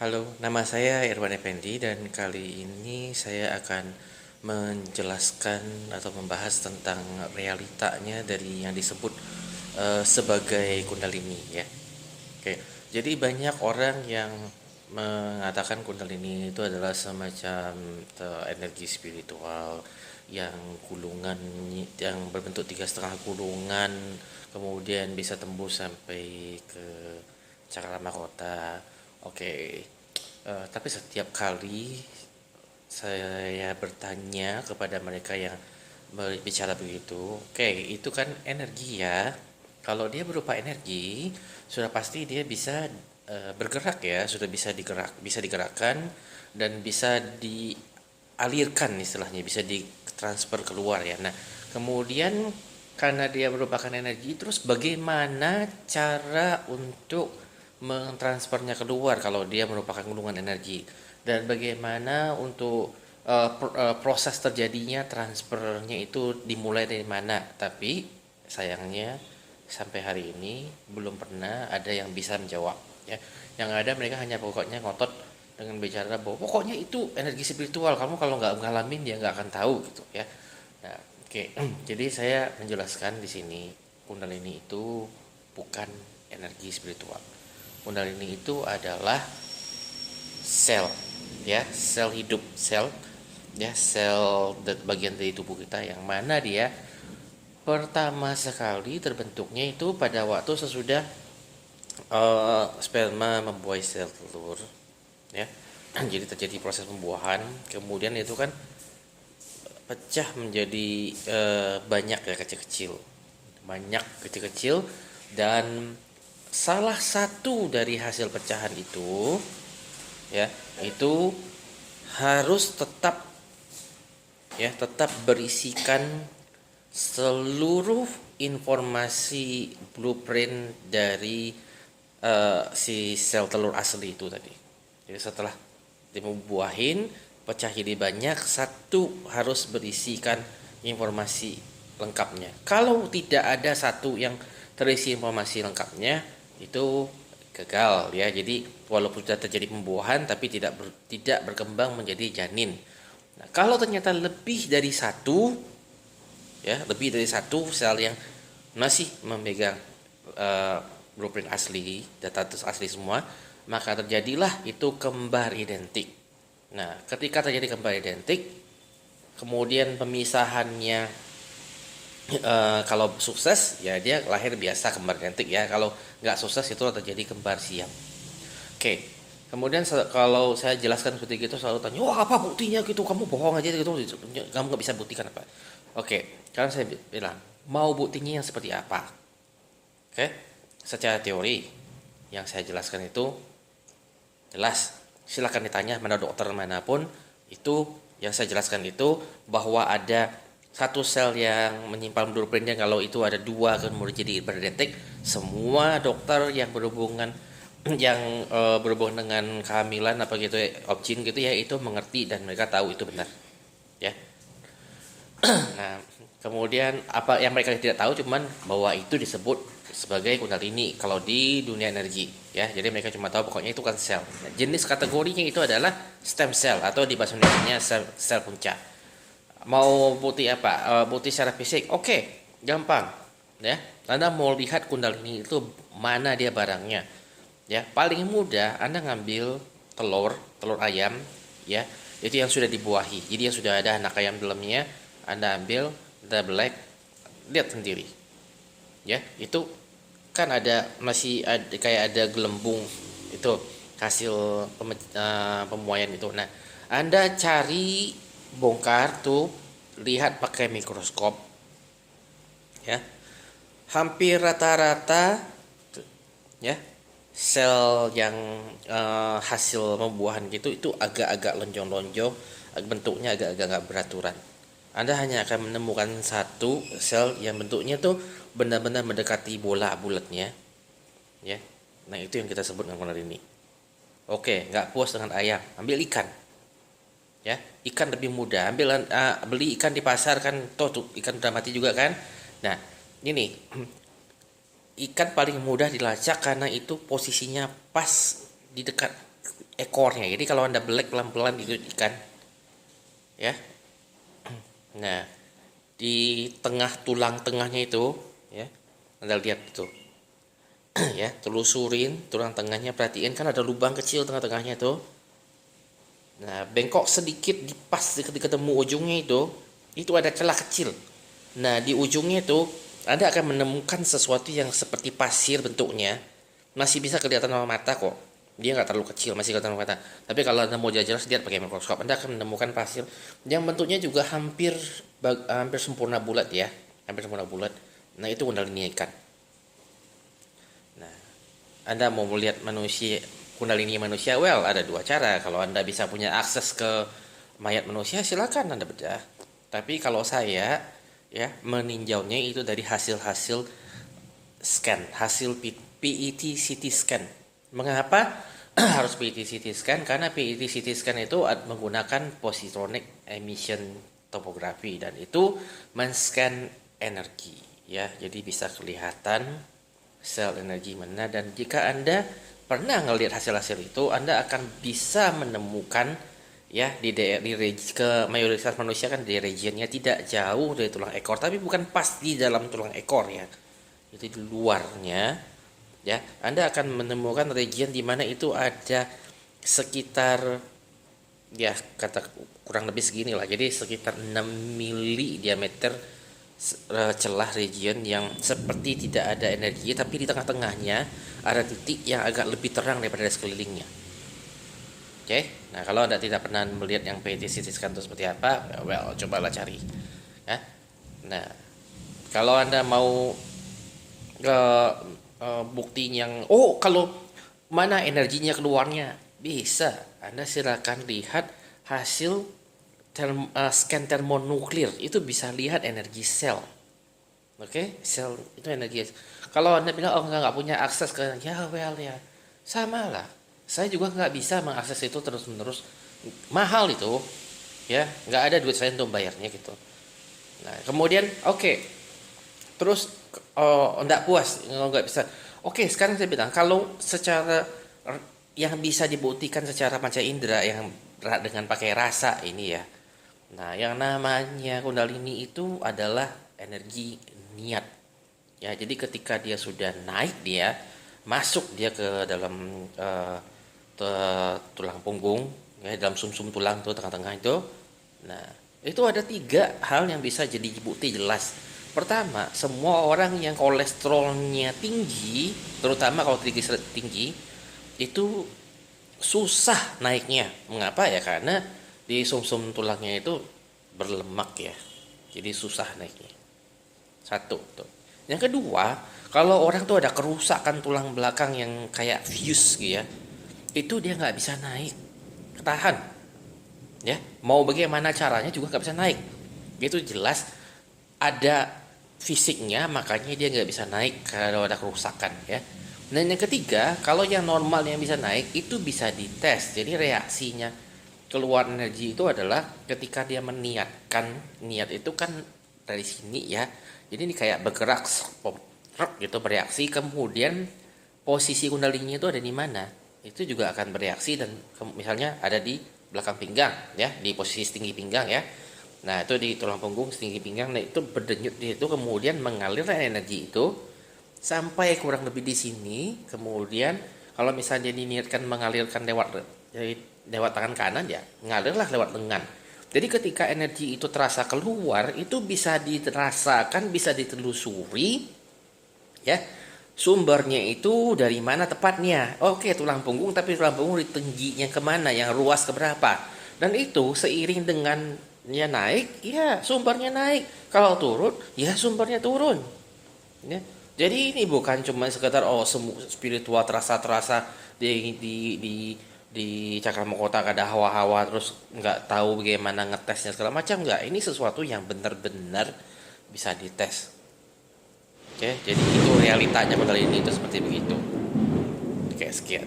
Halo, nama saya Irwan Effendi dan kali ini saya akan menjelaskan atau membahas tentang realitanya dari yang disebut sebagai Kundalini ya. Oke, jadi banyak orang yang mengatakan Kundalini itu adalah semacam energi spiritual yang gulungan yang berbentuk 3,5 gulungan, kemudian bisa tembus sampai ke cakra mahkota. Oke, tapi setiap kali saya bertanya kepada mereka yang berbicara begitu, oke, itu kan energi ya. Kalau dia berupa energi, sudah pasti dia bisa bergerak ya, sudah bisa digerakkan dan bisa dialirkan istilahnya, bisa ditransfer keluar ya. Nah, kemudian karena dia merupakan energi, terus bagaimana cara untuk mentransfernya keluar kalau dia merupakan gunungan energi, dan bagaimana untuk proses terjadinya transfernya itu dimulai dari mana. Tapi sayangnya sampai hari ini belum pernah ada yang bisa menjawab ya. Yang ada mereka hanya pokoknya ngotot dengan bicara bahwa pokoknya itu energi spiritual, kamu kalau nggak ngalamin dia nggak akan tahu gitu ya. Nah, oke. Jadi saya menjelaskan di sini, Kundalini itu bukan energi spiritual. Kundalini itu adalah sel ya, sel hidup, sel bagian dari tubuh kita yang mana dia pertama sekali terbentuknya itu pada waktu sesudah sperma membuahi sel telur ya. Jadi terjadi proses pembuahan, kemudian itu kan pecah menjadi banyak ya, kecil-kecil, dan salah satu dari hasil pecahan itu ya, itu harus tetap berisikan seluruh informasi blueprint dari si sel telur asli itu tadi. Jadi setelah dibuahin pecah jadi banyak, satu harus berisikan informasi lengkapnya. Kalau tidak ada satu yang terisi informasi lengkapnya, itu gagal ya. Jadi walaupun sudah terjadi pembuahan tapi tidak berkembang menjadi janin. Nah, kalau ternyata lebih dari satu sel yang masih memegang uh, blueprint asli, data asli semua, maka terjadilah itu kembar identik. Nah, ketika terjadi kembar identik, kemudian pemisahannya kalau sukses ya dia lahir biasa kembar identik ya. Kalau nggak sukses itu terjadi kembar siam. Oke. Kemudian kalau saya jelaskan seperti itu selalu tanya, wah apa buktinya gitu? Kamu bohong aja gitu. Kamu nggak bisa buktikan apa? Oke. Karena saya bilang mau buktinya yang seperti apa? Oke. Secara teori yang saya jelaskan itu jelas. Silakan ditanya mana dokter manapun, itu yang saya jelaskan itu bahwa ada satu sel yang menyimpan blueprintnya, kalau itu ada dua kemudian jadi beridentik. Semua dokter yang berhubungan dengan kehamilan apa gitu ya, obgyn gitu ya, itu mengerti dan mereka tahu itu benar ya. Nah, kemudian apa yang mereka tidak tahu cuman bahwa itu disebut sebagai kundalini kalau di dunia energi ya. Jadi mereka cuma tahu pokoknya itu kan sel. Nah, jenis kategorinya itu adalah stem cell atau di bahasa Indonesia sel punca. Mau bukti apa? Bukti secara fisik. Oke, gampang ya. Anda mau lihat kundalini itu mana dia barangnya. Ya, paling mudah Anda ngambil telur ayam ya. Itu yang sudah dibuahi. Jadi yang sudah ada anak ayam dalamnya, Anda ambil, Anda belek, lihat sendiri. Ya, itu kan masih ada kayak ada gelembung itu hasil pemuaian itu. Nah, Anda cari, bongkar tuh, lihat pakai mikroskop ya, hampir rata-rata ya sel yang hasil pembuahan gitu itu agak-agak lonjong-lonjong, bentuknya agak-agak nggak beraturan. Anda hanya akan menemukan satu sel yang bentuknya tuh benar-benar mendekati bola bulatnya ya. Nah, itu yang kita sebut dengan kundalini. Oke, nggak puas dengan ayam, ambil ikan ya. Ikan lebih mudah, beli ikan di pasar kan, toh tuh ikan udah mati juga kan. Nah, ini ikan paling mudah dilacak karena itu posisinya pas di dekat ekornya. Jadi kalau Anda belek pelan-pelan itu ikan, ya. Nah, di tengah tulang tengahnya itu, ya, Anda lihat itu, ya, telusurin tulang tengahnya, perhatiin kan ada lubang kecil tengah-tengahnya itu. Nah, bengkok sedikit di pas ketika ketemu ujungnya itu ada celah kecil. Nah, di ujungnya itu Anda akan menemukan sesuatu yang seperti pasir bentuknya, masih bisa kelihatan sama mata kok. Dia nggak terlalu kecil, masih kelihatan sama mata. Tapi kalau Anda mau jelas lihat pakai mikroskop, Anda akan menemukan pasir yang bentuknya juga hampir sempurna bulat ya, hampir sempurna bulat. Nah, itu kundalini ikan. Nah, Anda mau melihat kundalini manusia, well, ada dua cara. Kalau Anda bisa punya akses ke mayat manusia, silakan Anda bedah. Tapi kalau saya, ya, meninjaunya itu dari hasil-hasil scan, hasil PET CT scan. Mengapa harus PET CT scan? Karena PET CT scan itu menggunakan positronic emission topografi, dan itu men-scan energi, ya. Jadi bisa kelihatan sel energi mana, dan jika Anda pernah ngelihat hasil-hasil itu, Anda akan bisa menemukan, ya, ke mayoritas manusia kan di regionnya tidak jauh dari tulang ekor, tapi bukan pas di dalam tulang ekor ya. Itu di luarnya, ya. Anda akan menemukan region di mana itu ada sekitar, ya, kata kurang lebih segini lah. Jadi sekitar 6 mili diameter celah region yang seperti tidak ada energi, tapi di tengah-tengahnya ada titik yang agak lebih terang daripada sekelilingnya. Oke, nah kalau Anda tidak pernah melihat yang PET CT scan itu seperti apa, well, cobalah cari, ya. Nah, kalau Anda mau bukti yang, kalau mana energinya keluarnya, bisa Anda silakan lihat hasil scan termonuklir. Itu bisa lihat energi sel. Oke, sel itu energi. Kalau Anda bilang nggak punya akses ke, ya, well, ya, sama lah. Saya juga nggak bisa mengakses itu terus-menerus, mahal itu, ya, nggak ada duit saya untuk bayarnya gitu. Nah, kemudian terus nggak puas, nggak bisa. Oke, sekarang saya bilang kalau secara yang bisa dibuktikan secara panca indera yang dengan pakai rasa ini ya. Nah, yang namanya kundalini itu adalah energi niat. Ya, jadi ketika dia sudah naik, dia masuk dia ke dalam tulang punggung, ya, dalam sumsum tulang tuh tengah-tengah itu. Nah, itu ada 3 hal yang bisa jadi bukti jelas. Pertama, semua orang yang kolesterolnya tinggi, terutama kalau trigliserid tinggi, itu susah naiknya. Mengapa ya? Karena di sumsum tulangnya itu berlemak ya. Jadi susah naiknya. Satu tuh. Yang kedua, kalau orang tuh ada kerusakan tulang belakang yang kayak fuse gitu ya, itu dia nggak bisa naik, ketahan, ya. Mau bagaimana caranya juga nggak bisa naik. Itu jelas ada fisiknya, makanya dia nggak bisa naik kalau ada kerusakan, ya. Dan yang ketiga, kalau yang normal yang bisa naik itu bisa dites. Jadi reaksinya keluar energi itu adalah ketika dia meniatkan, niat itu kan dari sini ya. Jadi ini kayak bergerak gitu, bereaksi, kemudian posisi kundalininya itu ada di mana? Itu juga akan bereaksi, dan misalnya ada di belakang pinggang ya, di posisi setinggi pinggang ya. Nah, itu di tulang punggung setinggi pinggang. Nah, itu berdenyut itu, kemudian mengalirkan energi itu sampai kurang lebih di sini. Kemudian kalau misalnya diniatkan mengalirkan lewat tangan kanan, ya ngalirlah lewat lengan. Jadi ketika energi itu terasa keluar, itu bisa dirasakan, bisa ditelusuri, ya, sumbernya itu dari mana tepatnya. Oke, tulang punggung, tapi tulang punggung di tingginya kemana, yang ruas keberapa. Dan itu seiring dengan ya naik, ya sumbernya naik. Kalau turun, ya sumbernya turun, ya. Jadi ini bukan cuma sekedar spiritual terasa di cakra mahkota ada hawa-hawa terus nggak tahu bagaimana ngetesnya segala macam. Nggak, ini sesuatu yang benar-benar bisa dites. Oke, jadi itu realitanya modal ini itu seperti begitu. Oke, sekian.